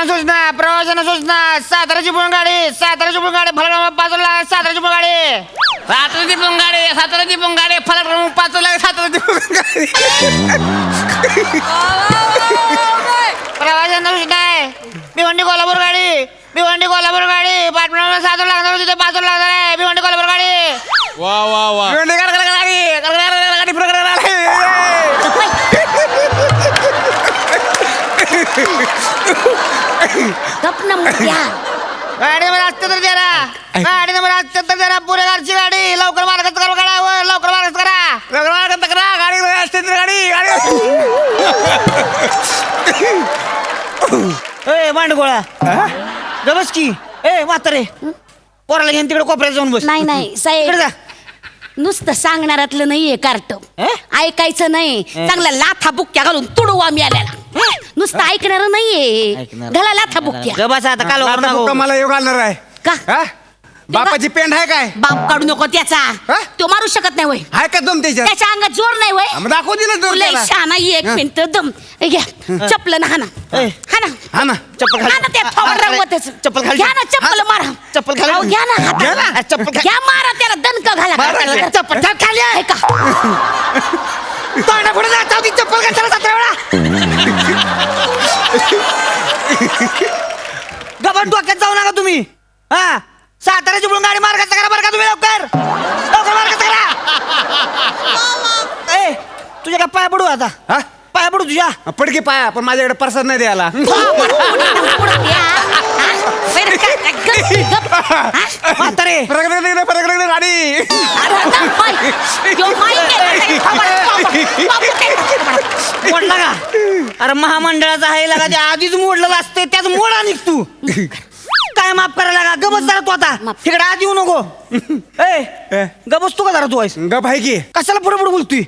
सूचना साताराची पण गाडी फलक बाजूला साताराची पण गाडी फलक बाजूला साताराची पण गाडी प्रवाशांना सूचना आहे भिवंडी कोल्हापूर गाडी पाठपुरावा सातारा लागणार होती बाजूला लागणार आहे भिवंडी कोल्हापूर गाडी वा वा वा भिवंडी गाडी नंबर 78 जरा पुरे गाडची गाडी लवकर मार्गस्थ करा गाड्यावर लवकर मार्गस्थ करा गाडी 78 गाडी मांडगोळा गबस की म्हातारे पोराला घेऊन तिकडे कोपऱ्यात जाऊन बस नाही साहेब जा नुसतं सांगणारातलं नाहीये कार्ट ऐकायचं नाही चांगला लाथा बुक्क्या घालून तुडू आम्ही आल्याला नुसतं ऐकणार नाहीये घाला लाथा बुक्क्या गबस आता काल मला येऊ घालणार आहे का हा? बापाची पेंड आहे काय बाप काढू नको त्याचा हा? तो मारू शकत नाही वय आहे का दम त्याच्यात त्याच्या अंगात जोर नाही वय मग दाखवू दे ना जोर तुला त्याला. शाना एक मिनिट दम हे घ्या चप्पल ना हा ना चप्पल खाली. त्या थोबाड रंगवतेच. चप्पल खाली. घ्या ना चप्पल मारा चप्पल खाली. अहो, घ्या ना घ्या ना. हातात. चप्पल खाली. घ्या मारा त्याला दणका घाला मारा. चप्पल खाली आहे. आहे का तोंडा पुढे जाता ती चप्पल कशाला जाता एवढा गबन डोक्यात जाऊ नका तुम्ही हा साताऱ्याची पण गाडी मार्गात करा बरं का तुम्ही लवकर मार्गात करा तुझ्या काय पाया पडू आता हा? पाया पडू तुझ्या पडकी पाया पण माझ्याकडे प्रसाद नाही द्यायला म्हातारे गाडी मोडला का अरे महामंडळाचा आहे लागा ते आधीच मोडलेलं असते त्याच मोडा निघ तू काय माफ करायला लागा गबस जरा तू आता तिकडे आत येऊ नको गबस तू का जरा तू आहेस गप आहे की कशाला पुढे पुढे बोलतोय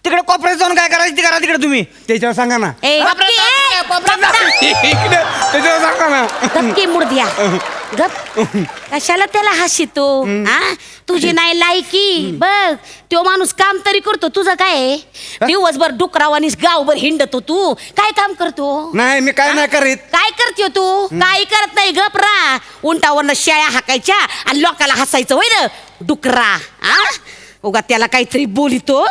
तिकडे कोपऱ्यात जाऊन काय करायचं ते करा तिकडे तुम्ही त्याच्यावर सांगा ना ए, त्याच्यावर सांगा ना गप्पी मुर्द्या गप कशाला त्याला हसितो हा तुझी नाही लायकी बघ तो माणूस काम तरी करतो तुझं काय दिवसभर डुकरावानीस गावभर हिंडतो तू काय काम करतो नाही मी काय नाही करीत काय करते तू काही करत नाही गपरा उंटावरनं शेळ्या हाकायच्या आणि लोकाला हसायचं होय ना डुकरा हा उगा त्याला काहीतरी बोलितो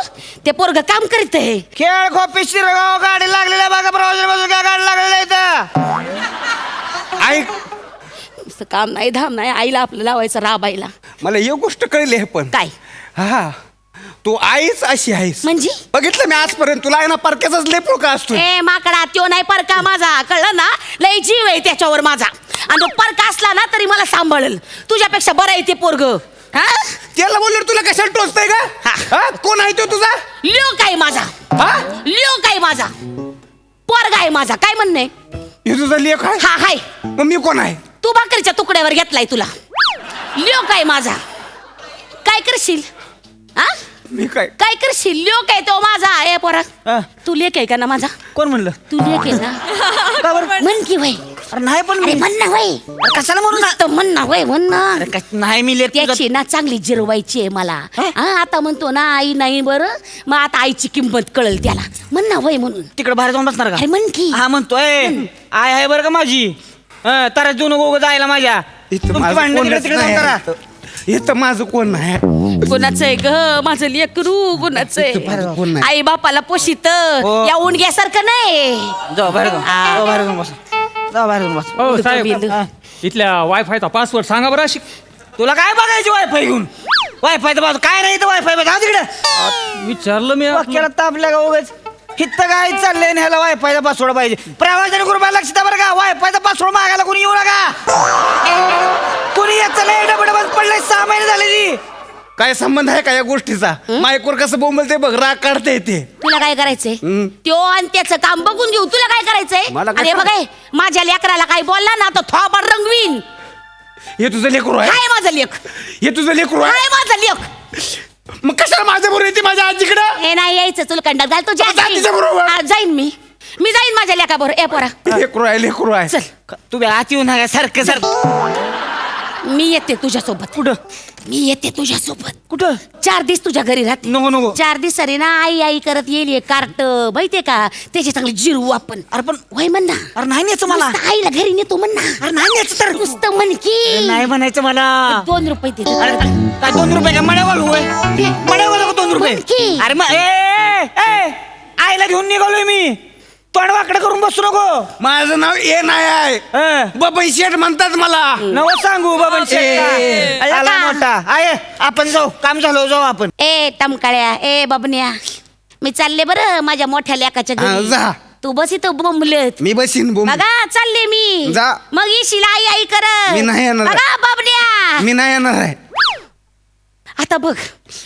ते पोरग काम करीत आहे खेळ खोपी शिरगाव गाडी लागलेल्या बघा प्रवासी बाजू काय गाडी लागलेल्या इथं ऐक नुसतं काम नाही धाम नाही आईला आपलं लावायचं राबाईला मला एक गोष्ट कळली आहे पण काय हा तू आईच अशी आहेस म्हणजे बघितलं मी आजपर्यंत तुला आहे ना परक्याचाच लय पोका असतो ए माकडा त्यो नाही परका माझा कळलं ना लय जीव आहे त्याच्यावर माझा आणि तो परका असला ना तरी मला सांभाळेल तुझ्यापेक्षा बरं आहे ते पोरग हा त्याला बोललो तुला कशाला टोचतंय का हा? कोण आहे तो तुझा लोक आहे माझा हा लोक आहे माझा पोरगा आहे माझा काय म्हणणे हे तुझा लेख आहे हा हाय मग मी कोण आहे तू भाकरीच्या तुकड्यावर घेतलाय तुला लोक आहे माझा काय करशील हा मी काय काय करशील लोक आहे तो माझा ए पोरा तू लेक आहे का ना माझा कोण म्हणलं तू लेक आहे ना का बरं? म्हण की वय अरे नाही पण अरे मी म्हण ना वय कशाला म्हणून नुसतं म्हण ना वय म्हण ना नाही मी लेख त्याची ना चांगली जिरवायची आहे मला हा आता म्हणतो ना आई नाही बरं मग आता आईची किंमत कळल त्याला म्हण ना वय म्हणून तिकडे बाहेर जाऊन बसणार अरे का म्हण की हा म्हणतोय आय आहे बरं का माझी तारा देऊ नको जायला माझ्या इथं तुमची माझं भांडणं कोणच तिकडे जाऊन नाही. करा इथं माझं कोण नाही गुणाचं आहे ग माझं लेकरू गुणाचं माझं कोण आहे नाही. आई बापाला पोषित हो. या उंडग्यासारखं नाही जाऊ बाहेर जाऊ आ. जाऊ बाहेर जाऊन बस जाऊ बाहेर जाऊन बस हो साहेब बिंदू. इथल्या वायफायचा पासवर्ड सांगा बरं अशी तुला काय बघायची वायफाय घेऊन वायफाय तर बाजू काय नाही तर वायफाय बघा तिकडे विचारलं मी आपलं. वाक्याला तापल्या का उगाच हित्त काय चाललंय आणि ह्याला वायफायचा पासवर्ड पाहिजे प्रवासाने कृपया लक्ष द्या बरं का वायफायचा पासवर्ड मागायला कोणी येऊ नका कोणी याचं लय डबडबड पडलंय 6 महिने झाले ती काय संबंध आहे का या गोष्टीचा मायकोर कसं बोंबलते बघ राग काढता येते तुला काय करायचंय त्यो आणि त्याचं काम बघून घेऊ तुला काय करायचंय मला काय अरे बघाय माझ्या लेकराला काय बोलला ना तो थोबाड रंगवीन हे तुझं लेकरू आहे हाय माझं लेख हे तुझं लेकरू आहे हाय माझं लेख मग कशाला माझ्या बरोबर येते माझ्या आजीकडं हे नाही यायचं तुला कंडात घाल तुझ्या जा तिच्याबरोबर. जाईन मी जाईन माझ्या लेका बरोबर ए पोरा लेकरू आहे चल तू बी आत येऊ नका सारखं सारखं मी येते तुझ्यासोबत. कुठं मी येते तुझ्यासोबत. कुठं 4 दिवस तुझ्या घरी राहते. नको 4 दिवस अरे ना आई आई करत येईल हे कार्ट माहितीये का, त्याचे चांगले जिरवू आपण. अरे पण वय म्हण ना. अरे नाही न्यायचं मला. नुसतं आईला घरी नेतो म्हण ना. अरे नाही न्यायचं तर. नुसतं म्हण की नाही म्हणायचं मला. 2 रुपये दे. अरे काय 2 रुपये का मड्यावाल होय मड्यावाल का 2 रुपये. की. अरे मग ए आईला घेऊन निघालोय मी. तोंड वाकडं करून बसू नको. माझं नाव ए नाही आहे, बबन शेठ म्हणतात मला. नव सांगू बाबा आला मोठा आहे. आपण जाऊ, काम झालं, जाऊ आपण. ए टमकाळ्या ए बबन्या, मी चालले बरं माझ्या मोठ्या लेकाच्या हा, घरी. जा. तू बस इथं बोंबलत. मी बसीन बोंब. बघा चालले मी. जा. मग येशील आई आई करत. मी नाही येणार. बघा बबन्या. मी नाही येणार आहे. आता बघ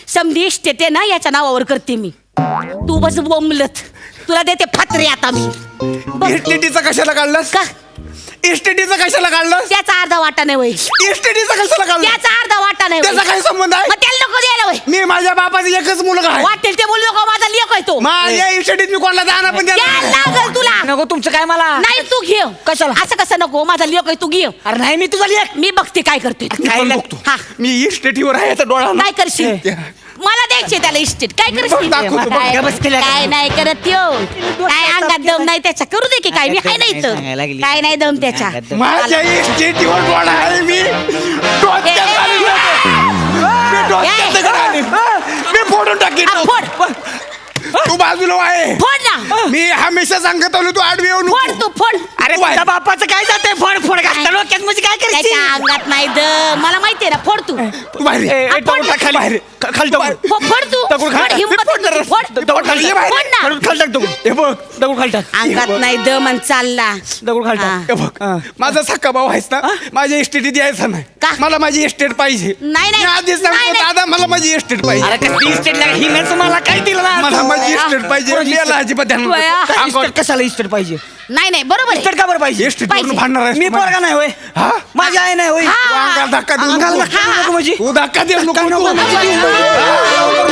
समधी इष्टेट आहे ना, याच्या नावावर करते मी. तू बस बोंबलत. तुला देते फात्रे आता मी. बघ. इस्टेटीचा कशाला काढलास? का इस्टेटीचा कशाला काढलास? त्याचा अर्धा वाटा नाही वय. इस्टेटीचा कशाला काढलास? त्याचा अर्धा वाटा नाही त्याचा वय. काय संबंध आहे? मग त्याला नको द्यायला वय. मी माझ्या बापाचा एकच मुलगा आहे. वाटेल ते बोलू नको, माझा लेक आहे तो. माझ्या इस्टेटीत मी कोणाला जाणार पण द्यायला देणार लागल तुला. नको तुमचं काय मला. नाही तू घे. कशाला? असं कसं नको, माझा लेक आहे तू घे. अरे नाही मी तुझा लेख. मी बघते काय करते तू. काय पण लेक? बघतो. हा. मी इस्टेटीवर आहे आता डोळा काय करशील? मला द्यायचे त्याला इस्टेट. काय करशील? दाखवतो, बघ. काय- बस केलं. काय नाही करत यो. काय अंगात दम नाही त्याच्या. करू दे की काय, मी हाय नाही काय सांगायला तर. लागली? काय नाही दम त्याच्या. अंगात दम. माझ्या इस्टेटीवर डोळा आहे. मी डोक्यात ए, घालीन. मी डोक्यात ए. घालीन. मी फोडून टाकीन. हा, फोड. तू बाजूला आहे. फोड ना. मी हमेशा सांगत आलो, तू आडवी येऊ नको. फोड तू फोड. अरे तू आहे. तुझ्या बापाचं काय जातंय फोड घातलं डोक्यात म्हणजे काय त्याच्या करायचं. अंगात नाही दम. मला माहितीये ना. फोड तू. तू बाहेर ये. हा, फोड ना. खाली बाहेर. खाली टाक. फोड तू. दगड खाली फोड, टाक. हिंमत फोड आहे तुझी. फोड. दगड खाली ये टाक. बाहेर. फोड ना. दगड खाली टाक दगड. हे बघ, दगड खाली टाक. अंगात नाही दम आणि चालला. दगड खाली हा. टाक. हे बघ, माझा सक्का भाऊ आहेस ना, माझ्या इस्टेटीत यायचं नाही. का? मला माझी इस्टेट पाहिजे. नाही, नाही. मी आधीच नाही, सांगतो, नाही. दादा मला माझी इस्टेट पाहिजे. अरे कसली इस्टेट लागा हिम्याचं मला काय दिलं ना. मला माझी इस्टेट पाहिजे. कोणाची याला अजिबात ध्यान नको. तुया. अंगावर- इस्टेट कशाला इस्टेट पाहिजे. नाही नाही बरोबर आहे. इस्टेट का बरं पाहिजे. इस्टेटवरून पाहिजे. भांडणार आहेस मी तू पोरगा नाही होय. हा? माझी आई नाही होय. हा. तू अंगाला धक्का देऊ अंगाला नको. धक्का देऊ नको म्हणजे. तू धक्का देऊ नको. नको तू. म्हणजे. हा.